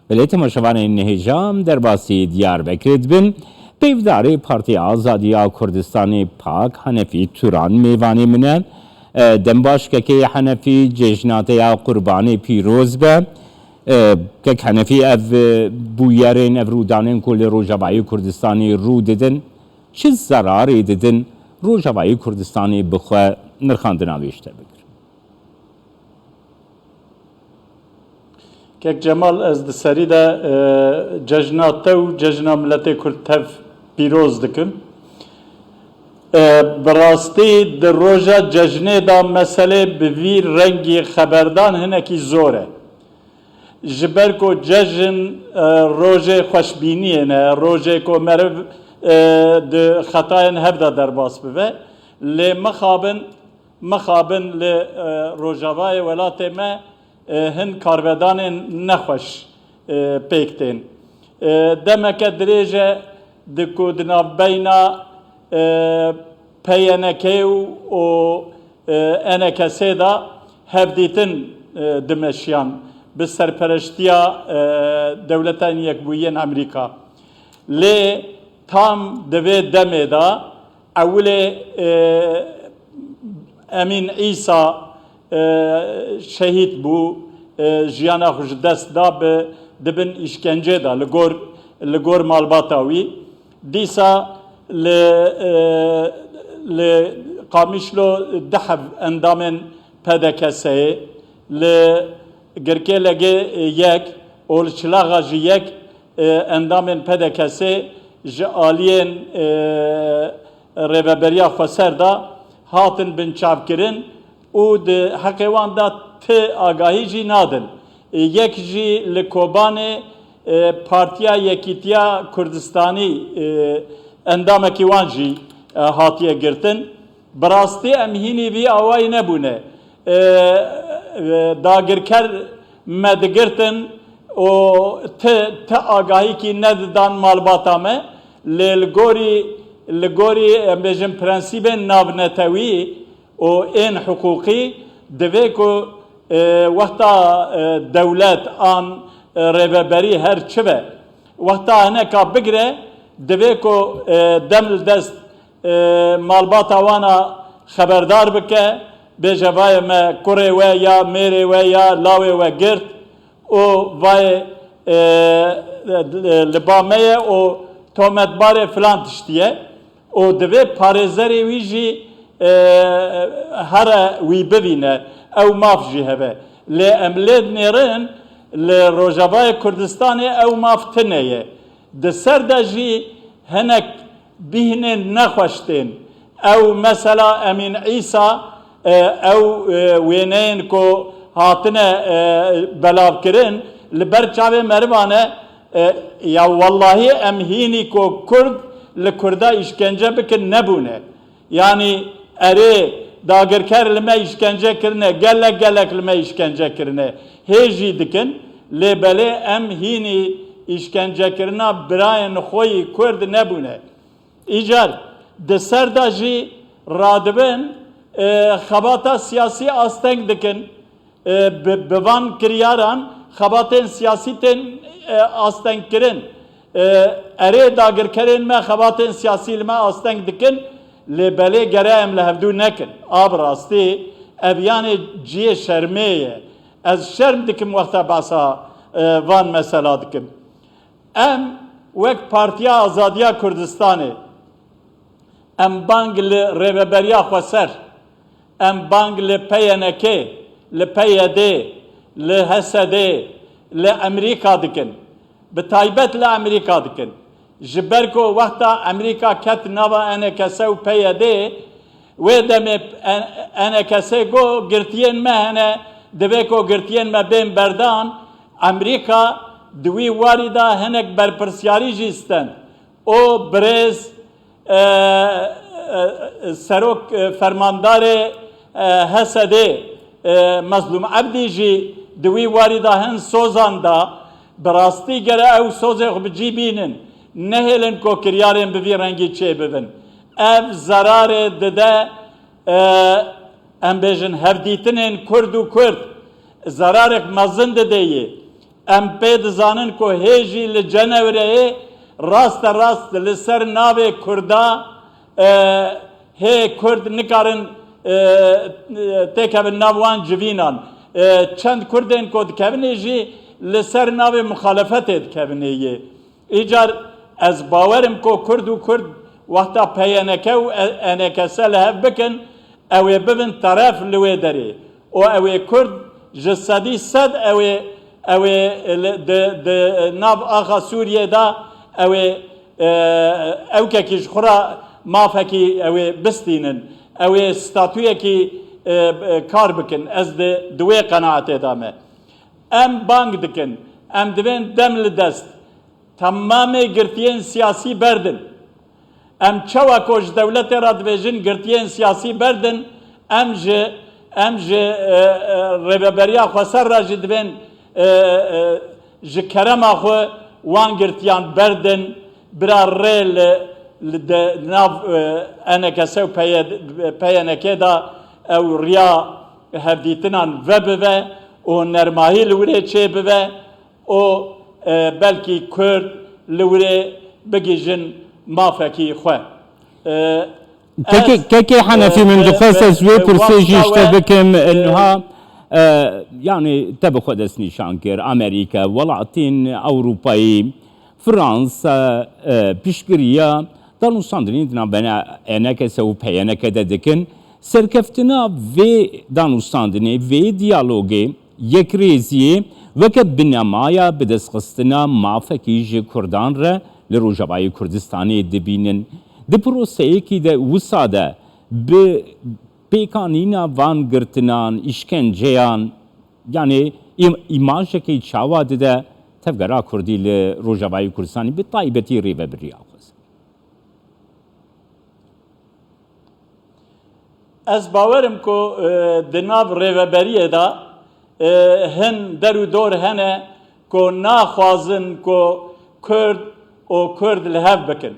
Belê temaşevanên nihêjam derbasî Diyarbekirê dibin, peyvdarê Partiya Azadiya Kurdistanê Pak Henefî Turan mêvanê min e. Dembaşkekê Henefî cejnateya Qurbanê pîroz be. Kek Henefî ev bûyerên ev rûdanên ku li Rojavayê Kurdistanê rû didin, çi zararê didin Rojavayê Kurdistanê bi xwe nirxandina wê ji te bikir? Kek Cemal ez di serî de cejna te û cejna miletê Kurd tev pîroz dikim. Bi rastî di roja cejnê da meselê bi vî rengî xeberdan hinekî zor e. Ji ber ku cejn rojê xweşbîniyê ne, rojê ku meriv di xetayên hev de derbas bibe. Lê mixabin li Rojavayê welatê me hin karvedanên nexweş pêk tên. Demeke dirêj e di ku di navbeyna PYNK û NKS da hevdîtin dimeşiyan bi serpereştiya dewletên Yekbûyiyên Amerîka. Lê tam di vê demê da ewilê Emîn İsa şehîd bû, jiyana xwe ji dest da bi dibin îşkencê da li gor malbata wî. Dîsa li Qamişlo dihev endamên PDKS'yê li Girkêlegê yek û li Çilaxa jî yek endamên PDKS'ê ji aliyên rêveberiya Xweser da hatin binçavkirin û di heqê wan da ti agahî jî nadin. Yek jî li Kobanê Partiya Yekîtiya Kurdistanî endamekî wan jî hatiye girtin. Bi rastî em hînî vî awayî nebûne. Dagirker me digirtin û ti agahîkî nedidan malbata me, lê li gorî em bêjin prensîbên navnetewî û ên hiqûqî divê ku wexta dewlet an rêveberî her çi be, wexta hineka bigire divê ku dem li dest malbata wana xeberdar bike, bêje vayê me kurê we ya mêrê we ya lawê we girt û vayê li ba me ye û tometbarê filan tiştî ye û divê parêzerê wî jî here wî bivîne, ew maf jî hebe. Lê em lê dinêrin li Rojavayê Kurdistanê ew maf tune ye. Di ser de jî hinek bîhinên nexweş tên. Ew mesela Emîn İsa ew wêneyên ku hatine belavkirin li ber çavê merivan e ya wallahî em hînî ku Kurd li Kurda îşkence bikin nebûne. Yani erê dagirker li me îşkence kirine, gelek li me îşkence kirine hê jî dikin, lê belê em hînî îşkencekirina birayên xwe Kurd nebûne. İcar di ser da jî radibin xebata siyasî asteng dikin, bi van kiryaran xebatên siyasî tên asteng kirin. Erê dagirkerên me xebatên siyasî li me asteng dikin, lê belê gere em li hevdû nekin. A bi rastî ev yanê ciyê şermê ye. Ez şerm dikim wexta behsa van mesela dikim. Em wek Partiya Azadiya Kurdistanê em bang li rêveberiya Xweser, em bang li PYNK, li PYD, li HSD, li Amerîka dikin. Bi taybet li Amerîka dikin. Ji ber ku wexta Amerîka ket nava NKS û PYD, wê demê NKS got girtiyên me hene, divê ku girtiyên me bên berdan, Amerîka di wî warî da hinek berpirsyarî jî istent. O birêz serok fermandarê HSD Mezlûm Ebdî jî di wî warî da hin sozan da bi rastî gere ew sozê xwe bi cî bînin, nehêlin ku kiryarên bi vî rengî çê bibin. Ev zararê dide em bêjin hevdîtinên Kurd û Kurd zararek mezin dideyê. ام پی دزانن کو هیجی لجنوره راست لسر ناوی کردا هی کرد نکارن تکبن ناوان جوینان چند کردین کو دکبنه جی لسر ناوی مخالفت دکبنه یه ایجار از باورم کو کرد و کرد وقتا پیانکه و انکسه لحف بکن اوی ببن طرف لوی داری و اوی کرد جسدی صد اوی د ناو آخا سوریه دا او که کش خورا مافکی اوی بستینن اوی ستاتویه کی کار بکن از دوی قناعت دامه ام بانگ دکن ام دوین دم لدست تمام گرتین سیاسی بردن ام چوا کوش دولت را دویجن گرتین سیاسی بردن ام جه رببریا خوصر را جدوین جه کرم آخو وان گرتیان بردن برا ریل ناو انکسه و پیانکه دا او ریا هفدیتنان و بوه و نرماهی لوره چه بوه و بلکی کرد لوره بگیجن مافکی خواه كي حنفي من دخصص وبرسيجي اشتبكم انها يعني تبخ دسني شانكر امريكا ولاتين اوروباي فرنسا بيشكريا دانو ساندرين دنا بنا انك سو بيانك ددكن سركفتنا في دانو ساندني في ديالوجي يكريزي وكب بنمايا بدسخستنا مافكي جي كردان را لروجباي كردستاني دبينن د پروسه کی د وساده به پیکانینا وان گرتنان işkenceyan yani imaj ki çava de tevgara kurdی ل روجاوای کردستانی به طایبتی ری و بریاخز از باورم کو دناو ریوبریه دا هن درو دور هنه کو ناخوازن کو کرد او کرد لهف بکن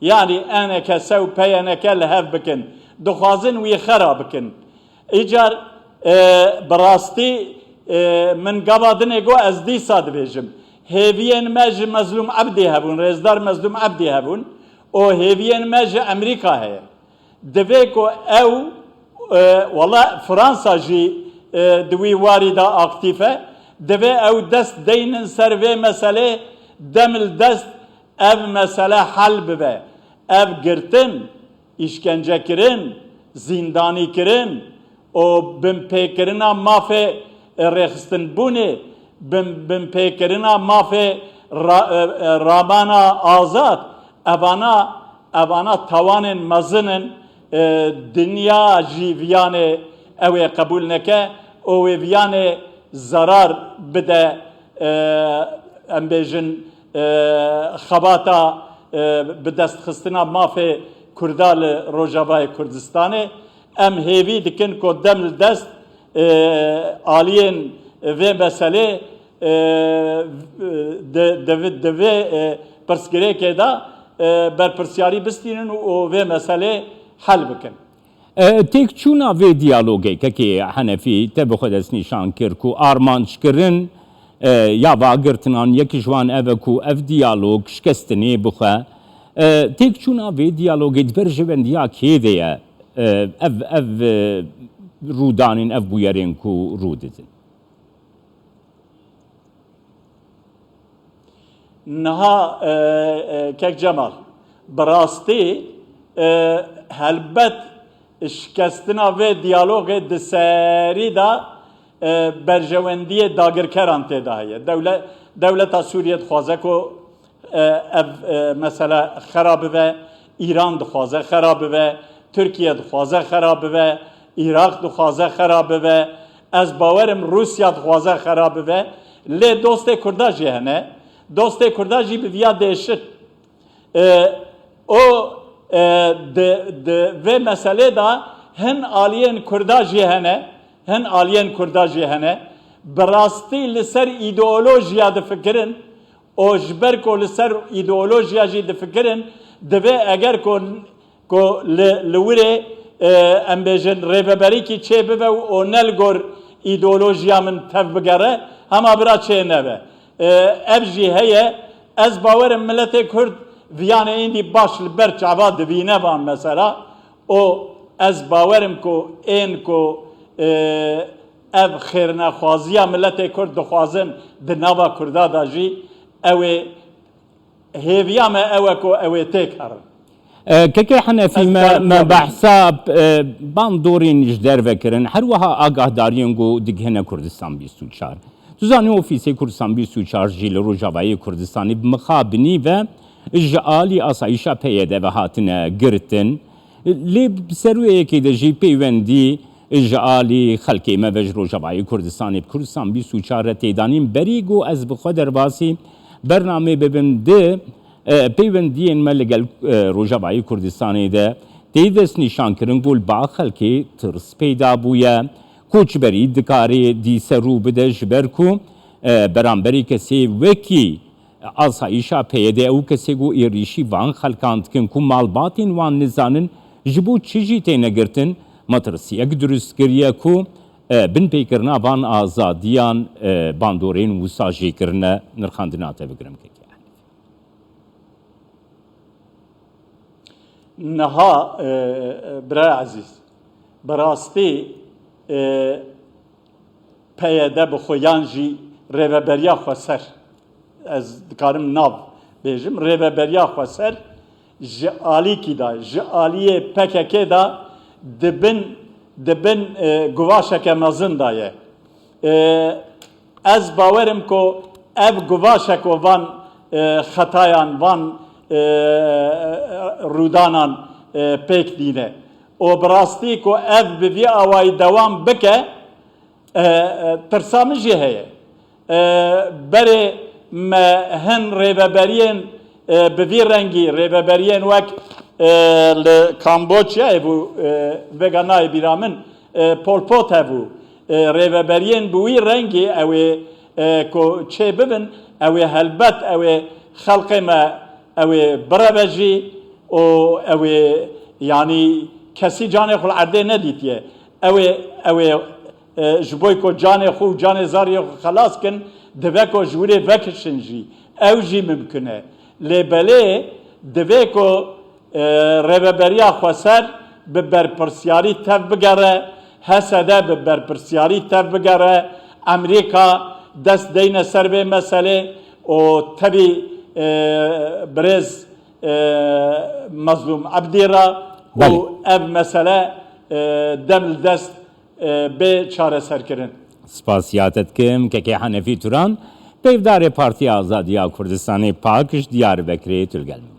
يعني أنا كسو بيانا كلهف بكن دخازن ويخرا بكن إيجار براستي من قبضن يقو أزدي صاد بيجم هيفين ماج مظلوم عبدي هبون رزدار مظلوم عبدي هبون او هيفين ماج أمريكا هي دفيكو أو والله فرنسا جي دوي واردة أكتيفة دفي أو دست دينن سروي مسألة دمل دست ev mesele hal bibe, ev girtin, işkence kirin, zindani kirin, o bin pekirina mafe rexistin buni, bin pekirina mafe ramana azat, evana tavanın mazının dünya jiviyane ev kabul neke, o eviyane zarar bide embejin خباتا به دست خستنا مافی کردال روجاوای کردستانه ام هیوی دکن کو دم دست آلین و مسئله دوی پرسگره که دا بر پرسیاری بستینن و مسئله حل بکن تیک چونا و دیالوگی که حنفی تبخد از نشان کر کو آرمانش کرن یا واگرتنان یکی جوان اوکو اف دیالوگ شکستنی بخه تیک چونا وی دیالوگی دبر جوندیا کی دیه اف رودانین اف بویرین کو رودتن نها کک جمال براستی هلبت شکستنا و دیالوگ دسری دا برجواندی داگرکران تداهیه دولت سوریه خوازه کو مثلا خراب و ایران دخوازه خراب و ترکیه دخوازه خراب و عراق دخوازه خراب و از باورم روسیه دخوازه خراب و لی دوست کرداجی هنه دوست کرداجی به ویا دیشت او و مسئله دا هن آلین کرداجی هنه هن آلین کرداجی هنه براستی لسر ایدئولوژیا دفکرن او جبر کو لسر ایدئولوژیا جی دفکرن دوی اگر کو لوره ام بیجن ریوبری کی چه ببه او نلگور ایدئولوژیا من تف بگره هما برا چه نبه ev jî heye ez bawerim milletê Kurd viyane êndî baş li ber çava divîne van mesela o ez bawerim ku ên ku ev xêrnexwaziya milletê Kurd dixwazin di nava Kurda da jî ew ê hêviya me ew e ku ew ê têk herin. كەکەی حەنەفی me بەحساب باندۆرên ji dervekirin her wiha agahdariyan got digihine Kurdistan 24. Tuzanî Ofîsê Kurdistan 24 jî li Rojavayê Kurdistanê bi mixabinî ve ji alî asayişa PYD ve hatine girtin. Lê serwiyekê de jî peywendî ji alî xelkê me ve ji Rojavayê Kurdistanê Kurdistan 24 re têdanîn berî got ez bi xwe derbasî bernamê bibin di peywendiyên me li gel Rojavayê Kurdistanê de tê dest nîşankirin got li ba xelkê tirs peyda bûye koçberî dikarê dîse rû bide ji ber ku beramberî kesê wekî asayişa PYD ew kesê got êrîşî van xelkan dikin ku malbatên wan nizanin ji bo çi jî têne girtin metirsiyek durust kiriye ku bin pêkirina van azadiyan bandorên wisa jê kirine nirxandina te bigirim keke. Niha biraya ezîz bi rastî PYD bi xwe yan jî rêveberiya xwe ser ez dikarim nav bêjim rêveberiya xwe ser ji alîkî da ji aliyê PKK da dibin guvaşeke mezin da ye. Ez bawerim ku ev guvaşek û van xetayan van rûdanan pêk dîne. O bi rastî ku ev bi vî awayî dewam bike tirsa min jî heye. Berê me hin rêveberiyên bi vî rengî rêveberiyên wek li Kamboçyayê bû veganayê bîra min Pol Pot hebû. Rêveberiyên bi wî rengî ew ê ku çê bibin ew ê helbet ew ê xelkê me ew ê bireve jî û ew ê yanî kesî canê xwe li erdê nedîtiye. Ew ê ji bo ku canê xwe û canê zariyê xwe xelas kin dibe ku ji wirê vekişin jî. Ew jî mimkün e. Lê belê divê ku rêveberiya xwe ser bi berpirsyarî tev bigere, hesede bi berpirsyarî tev bigere, Emerîka dest deyne ser vê meselê û tevî birêz Mazlûm Ebdî ra û ev mesele dem li dest bê çareserkirin. Spasiyatet kim kekê Henefî Turan peyvdarê Partiya Azadiya Kurdistanê Pak ji Diyarbekirê tûlgelmi.